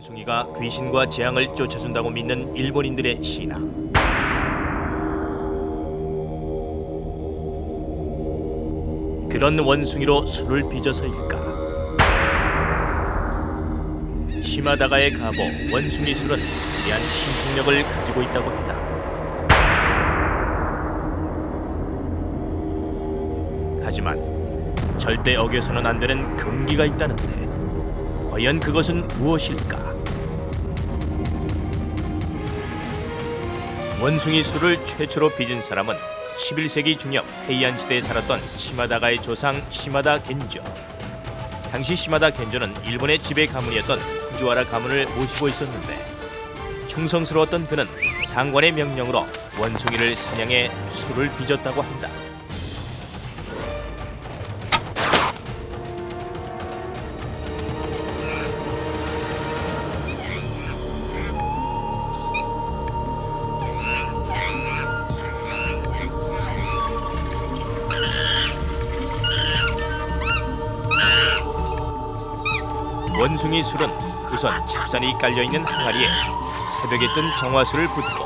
원숭이가 귀신과 재앙을 쫓아준다고 믿는 일본인들의 신앙. 그런 원숭이로 술을 빚어서일까? 시마다가의 가보 원숭이 술은 특이한 신통력을 가지고 있다고 한다. 하지만 절대 어겨서는 안 되는 금기가 있다는데 과연 그것은 무엇일까? 원숭이 술을 최초로 빚은 사람은 11세기 중엽 헤이안 시대에 살았던 시마다가의 조상 시마다 겐조. 당시 시마다 겐조는 일본의 지배 가문이었던 후지와라 가문을 모시고 있었는데 충성스러웠던 그는 상관의 명령으로 원숭이를 사냥해 술을 빚었다고 한다. 원숭이 술은 우선 찹쌀이 깔려있는 항아리에 새벽에 뜬 정화수를 붓고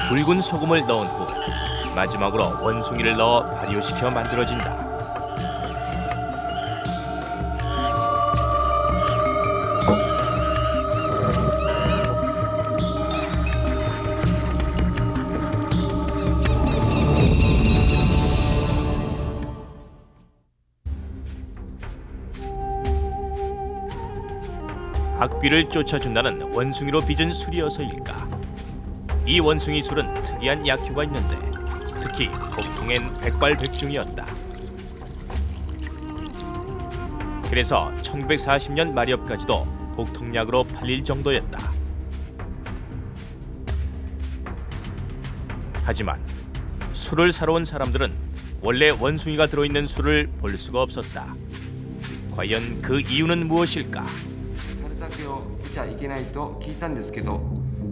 붉은 소금을 넣은 후 마지막으로 원숭이를 넣어 발효시켜 만들어진다. 악귀를 쫓아준다는 원숭이로 빚은 술이어서일까? 이 원숭이 술은 특이한 약효가 있는데 특히 복통엔 백발백중이었다. 그래서 1940년 말엽까지도 복통약으로 팔릴 정도였다. 하지만 술을 사러 온 사람들은 원래 원숭이가 들어있는 술을 볼 수가 없었다. 과연 그 이유는 무엇일까? 酒を見ちゃいけないと聞いたんですけど、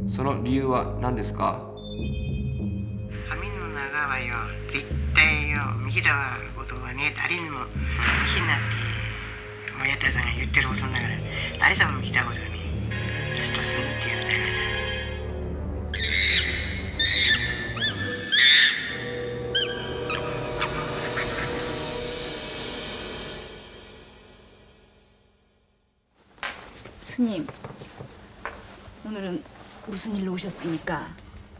その理由は何ですか？髪の長はよ、絶対よ、見たことはね、誰にもひなって親田さんが言ってることだから、誰さんも聞いたことはね、ちょっとすんって言うんだよ。 스님, 오늘은 무슨 일로 오셨습니까?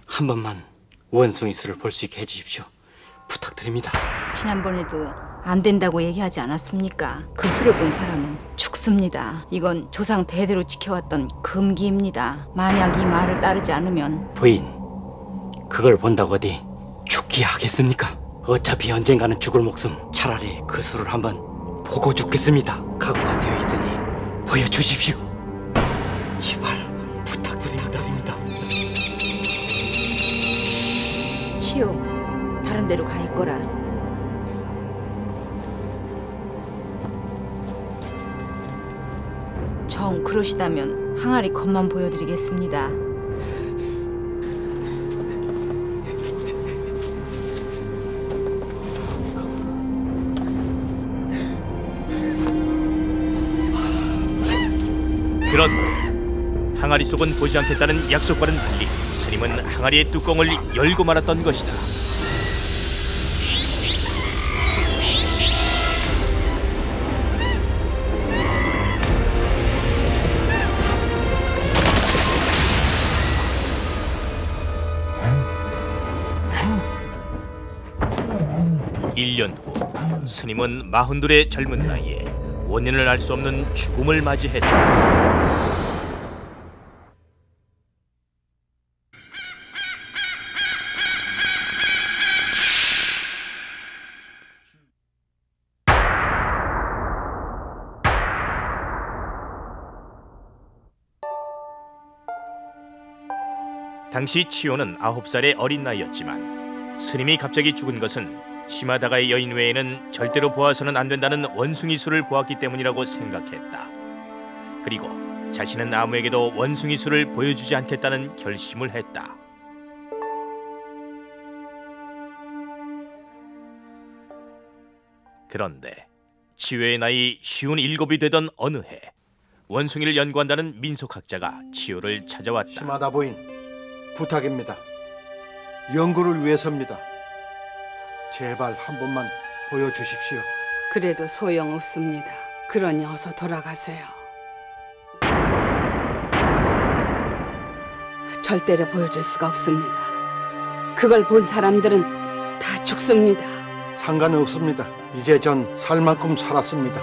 한 번만 원숭이 술을 볼 수 있게 해주십시오. 부탁드립니다. 지난번에도 안 된다고 얘기하지 않았습니까? 그 술을 본 사람은 죽습니다. 이건 조상 대대로 지켜왔던 금기입니다. 만약 이 말을 따르지 않으면 부인, 그걸 본다고 어디 죽기 하겠습니까? 어차피 언젠가는 죽을 목숨. 차라리 그 술을 한번 보고 죽겠습니다. 각오가 되어 있으니 보여주십시오. 제발 부탁드립니다. 치요, 다른 데로 가 있거라. 정 그러시다면 항아리 겉만 보여드리겠습니다. 그런데 항아리 속은 보지 않겠다는 약속과는 달리 스님은 항아리의 뚜껑을 열고 말았던 것이다. 일 년 후 스님은 42의 젊은 나이에 원인을 알 수 없는 죽음을 맞이했다. 당시 치요는 9살의 어린 나이였지만 스님이 갑자기 죽은 것은 시마다가의 여인 외에는 절대로 보아서는 안 된다는 원숭이 술을 보았기 때문이라고 생각했다. 그리고 자신은 아무에게도 원숭이 술을 보여주지 않겠다는 결심을 했다. 그런데 치유의 나이 57이 되던 어느 해 원숭이를 연구한다는 민속학자가 치요를 찾아왔다. 시마다 부인, 부탁입니다. 연구를 위해서입니다. 제발 한 번만 보여주십시오. 그래도 소용없습니다. 그러니 어서 돌아가세요. 절대로 보여줄 수가 없습니다. 그걸 본 사람들은 다 죽습니다. 상관없습니다. 이제 전 살 만큼 살았습니다.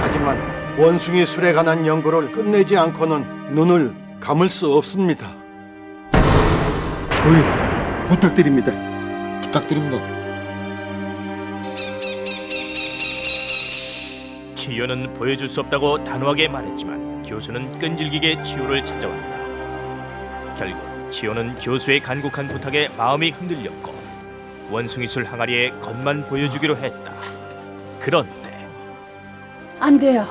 하지만 원숭이 술에 관한 연구를 끝내지 않고는 눈을 감을 수 없습니다. 부인, 부탁드립니다. 부탁드립니다. 치요는 보여줄 수 없다고 단호하게 말했지만 교수는 끈질기게 치요를 찾아왔다. 결국 치요는 교수의 간곡한 부탁에 마음이 흔들렸고 원숭이술 항아리에 겉만 보여주기로 했다. 그런데 안 돼요.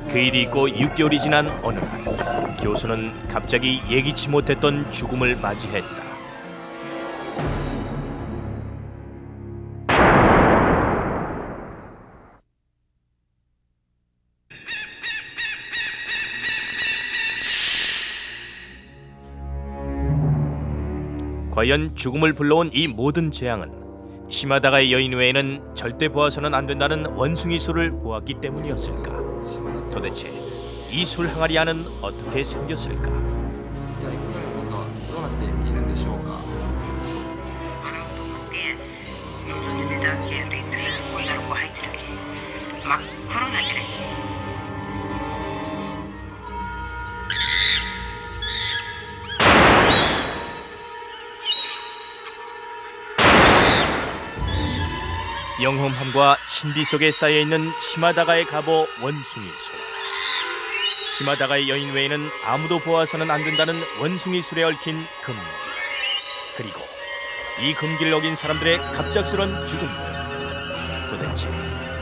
그 일이 있고 6개월이 지난 어느 날 교수는 갑자기 예기치 못했던 죽음을 맞이했다. 과연 죽음을 불러온 이 모든 재앙은 시마다가의 여인 외에는 절대 보아서는 안 된다는 원숭이 술을 보았기 때문이었을까? 도대체 이 술 항아리 안은 어떻게 생겼을까? 一体彼の中はどうなっているんでしょうか。洗おうと思って水でだけ歩いたらこんなのこ入ってるわけ真っ黒になってるわけ 영험함과 신비 속에 쌓여있는 시마다가의 갑오 원숭이 술. 시마다가의 여인 외에는 아무도 보아서는 안 된다는 원숭이 술에 얽힌 금기. 그리고 이 금기를 어긴 사람들의 갑작스런 죽음들. 도대체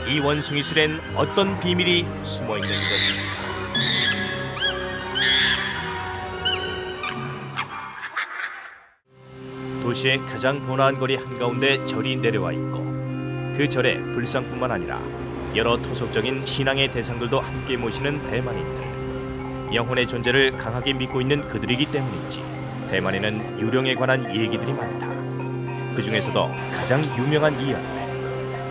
이 원숭이 술엔 어떤 비밀이 숨어있는 것일까? 도시의 가장 번화한 거리 한가운데 절이 내려와 있고 그 절에 불상뿐만 아니라 여러 토속적인 신앙의 대상들도 함께 모시는 대만인들. 영혼의 존재를 강하게 믿고 있는 그들이기 때문인지 대만에는 유령에 관한 얘기들이 많다. 그 중에서도 가장 유명한 이야기.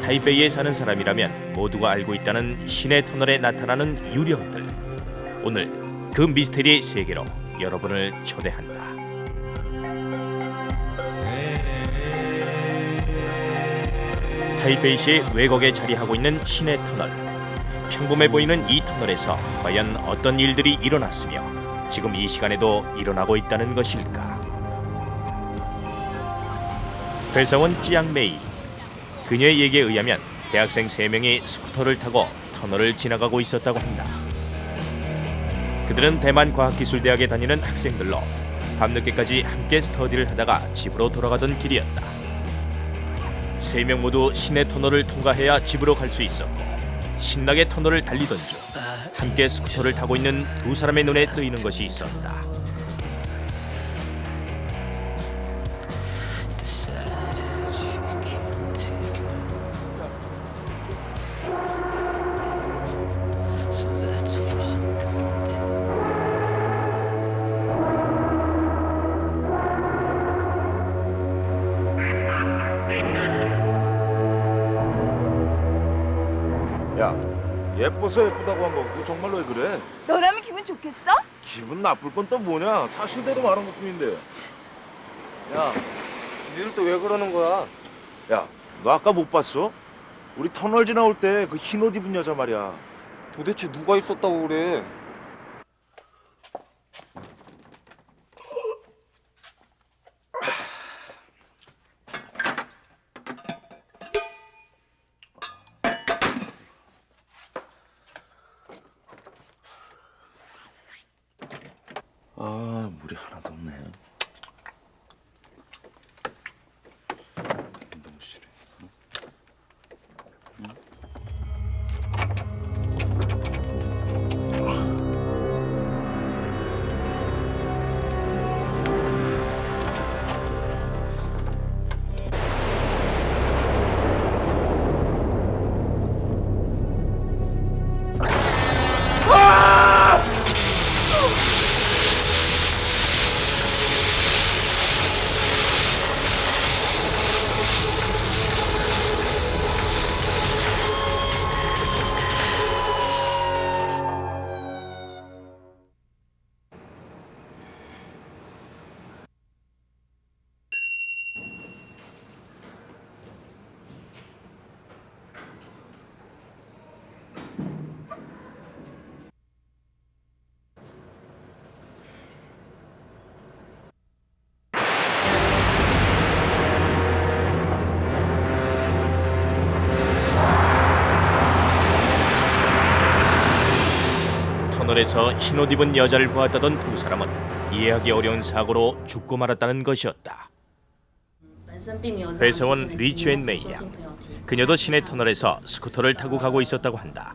타이베이에 사는 사람이라면 모두가 알고 있다는 신의 터널에 나타나는 유령들. 오늘 그 미스테리의 세계로 여러분을 초대한다. 타이베이시의 외곽에 자리하고 있는 신의 터널. 평범해 보이는 이 터널에서 과연 어떤 일들이 일어났으며 지금 이 시간에도 일어나고 있다는 것일까? 회사원 찌양메이. 그녀의 얘기에 의하면 대학생 3명이 스쿠터를 타고 터널을 지나가고 있었다고 한다. 그들은 대만 과학기술대학에 다니는 학생들로 밤늦게까지 함께 스터디를 하다가 집으로 돌아가던 길이었다. 3명 모두 시내 터널을 통과해야 집으로 갈 수 있었고 신나게 터널을 달리던 중 함께 스쿠터를 타고 있는 2사람의 눈에 뜨이는 것이 있었다. 야, 예뻐서 예쁘다고 한 거고 정말로 왜 그래? 너라면 기분 좋겠어? 기분 나쁠 건 또 뭐냐? 사실대로 말한 것뿐인데. 야, 니들 또 왜 그러는 거야? 야, 너 아까 못 봤어? 우리 터널 지나올 때 그 흰 옷 입은 여자 말이야. 도대체 누가 있었다고 그래? 아, 물이 하나도 없네. 운동실에. 응? 터널에서 흰옷 입은 여자를 보았다던 두 사람은 이해하기 어려운 사고로 죽고 말았다는 것이었다. 회사원 리추앤 메이 양. 그녀도 시내 터널에서 스쿠터를 타고 가고 있었다고 한다.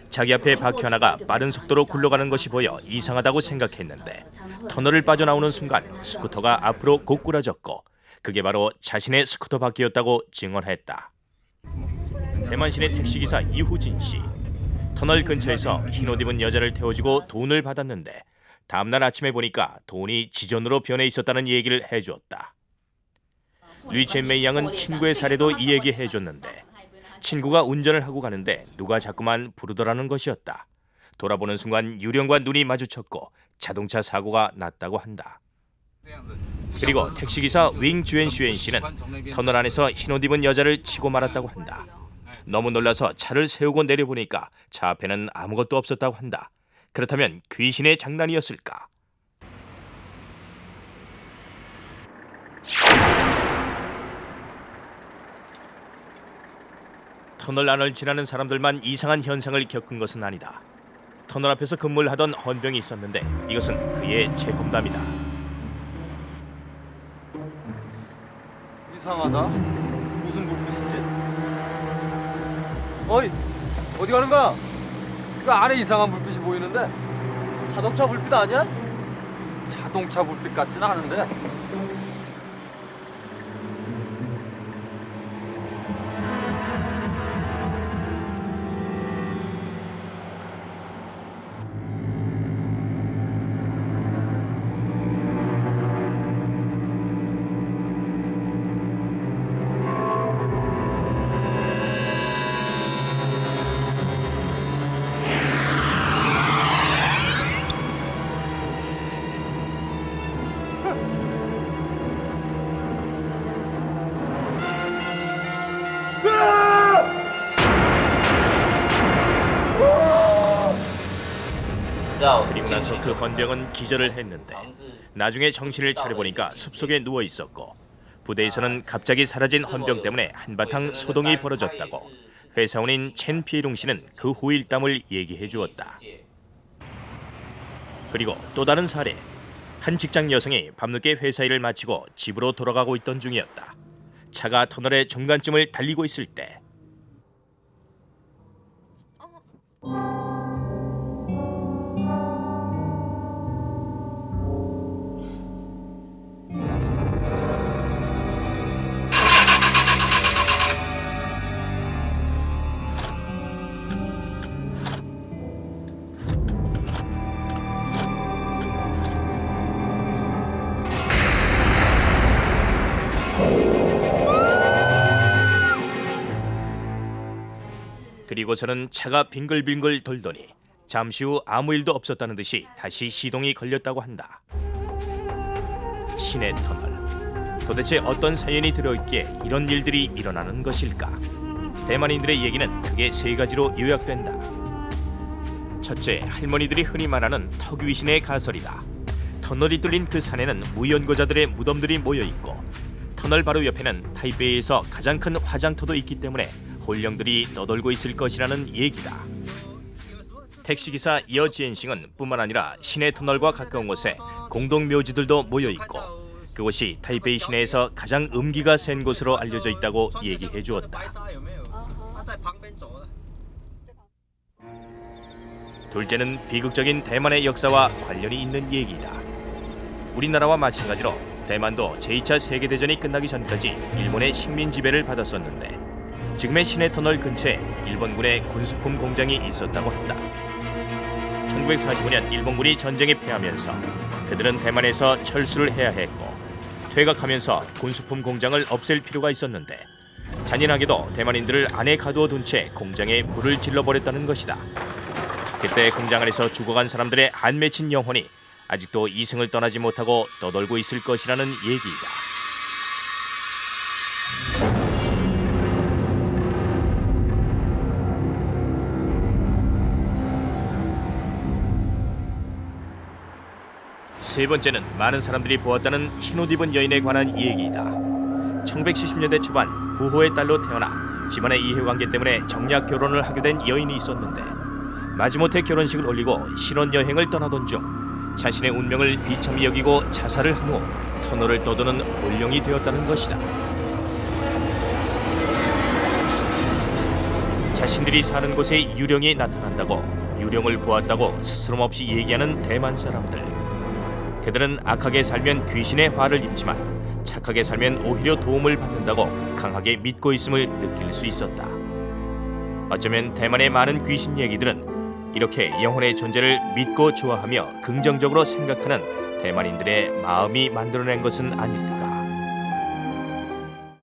자기 앞에 바퀴 하나가 빠른 속도로 굴러가는 것이 보여 이상하다고 생각했는데 터널을 빠져나오는 순간 스쿠터가 앞으로 고꾸라졌고 그게 바로 자신의 스쿠터 바퀴였다고 증언했다. 대만시내 택시기사 이후진 씨. 터널 근처에서 흰옷 입은 여자를 태워주고 돈을 받았는데 다음날 아침에 보니까 돈이 지전으로 변해 있었다는 얘기를 해주었다. 리첸메이 양은 친구의 사례도 이 얘기 해줬는데 친구가 운전을 하고 가는데 누가 자꾸만 부르더라는 것이었다. 돌아보는 순간 유령과 눈이 마주쳤고 자동차 사고가 났다고 한다. 그리고 택시기사 윙 주엔슈엔 씨는 터널 안에서 흰옷 입은 여자를 치고 말았다고 한다. 너무 놀라서 차를 세우고 내려보니까 차 앞에는 아무것도 없었다고 한다. 그렇다면 귀신의 장난이었을까? 터널 안을 지나는 사람들만 이상한 현상을 겪은 것은 아니다. 터널 앞에서 근무를 하던 헌병이 있었는데 이것은 그의 체험담이다. 이상하다. 무슨 불빛이지? 어이, 어디 가는 거야? 그 안에 이상한 불빛이 보이는데 자동차 불빛 아니야? 자동차 불빛 같지는 않은데. 그리고 나서 그 헌병은 기절을 했는데 나중에 정신을 차려보니까 숲속에 누워 있었고 부대에서는 갑자기 사라진 헌병 때문에 한바탕 소동이 벌어졌다고 회사원인 첸 피에룽 씨는 그 후일담을 얘기해 주었다. 그리고 또 다른 사례. 한 직장 여성이 밤늦게 회사 일을 마치고 집으로 돌아가고 있던 중이었다. 차가 터널의 중간쯤을 달리고 있을 때 그리고서는 차가 빙글빙글 돌더니 잠시 후 아무 일도 없었다는 듯이 다시 시동이 걸렸다고 한다. 시내 터널. 도대체 어떤 사연이 들어있기에 이런 일들이 일어나는 것일까? 대만인들의 얘기는 크게 세 가지로 요약된다. 첫째, 할머니들이 흔히 말하는 턱귀신의 가설이다. 터널이 뚫린 그 산에는 무연고자들의 무덤들이 모여있고 터널 바로 옆에는 타이베이에서 가장 큰 화장터도 있기 때문에 혼령들이 떠돌고 있을 것이라는 얘기다. 택시기사 여지엔싱은 뿐만 아니라 시내 터널과 가까운 곳에 공동묘지들도 모여있고 그곳이 타이베이 시내에서 가장 음기가 센 곳으로 알려져 있다고 얘기해 주었다. 둘째는 비극적인 대만의 역사와 관련이 있는 얘기다. 우리나라와 마찬가지로 대만도 제2차 세계대전이 끝나기 전까지 일본의 식민 지배를 받았었는데 지금의 시내 터널 근처에 일본군의 군수품 공장이 있었다고 한다. 1945년 일본군이 전쟁에 패하면서 그들은 대만에서 철수를 해야 했고 퇴각하면서 군수품 공장을 없앨 필요가 있었는데 잔인하게도 대만인들을 안에 가두어 둔 채 공장에 불을 질러버렸다는 것이다. 그때 공장 안에서 죽어간 사람들의 안 맺힌 영혼이 아직도 이승을 떠나지 못하고 떠돌고 있을 것이라는 얘기이다. 세 번째는 많은 사람들이 보았다는 흰옷 입은 여인에 관한 얘기이다. 1970년대 초반 부호의 딸로 태어나 집안의 이해관계 때문에 정략 결혼을 하게 된 여인이 있었는데 마지못해 결혼식을 올리고 신혼여행을 떠나던 중 자신의 운명을 비참히 여기고 자살을 한 후 터널을 떠도는 혼령이 되었다는 것이다. 자신들이 사는 곳에 유령이 나타난다고 유령을 보았다고 스스럼없이 얘기하는 대만 사람들. 그들은 악하게 살면 귀신의 화를 입지만 착하게 살면 오히려 도움을 받는다고 강하게 믿고 있음을 느낄 수 있었다. 어쩌면 대만의 많은 귀신 얘기들은 이렇게 영혼의 존재를 믿고 좋아하며 긍정적으로 생각하는 대만인들의 마음이 만들어낸 것은 아닐까.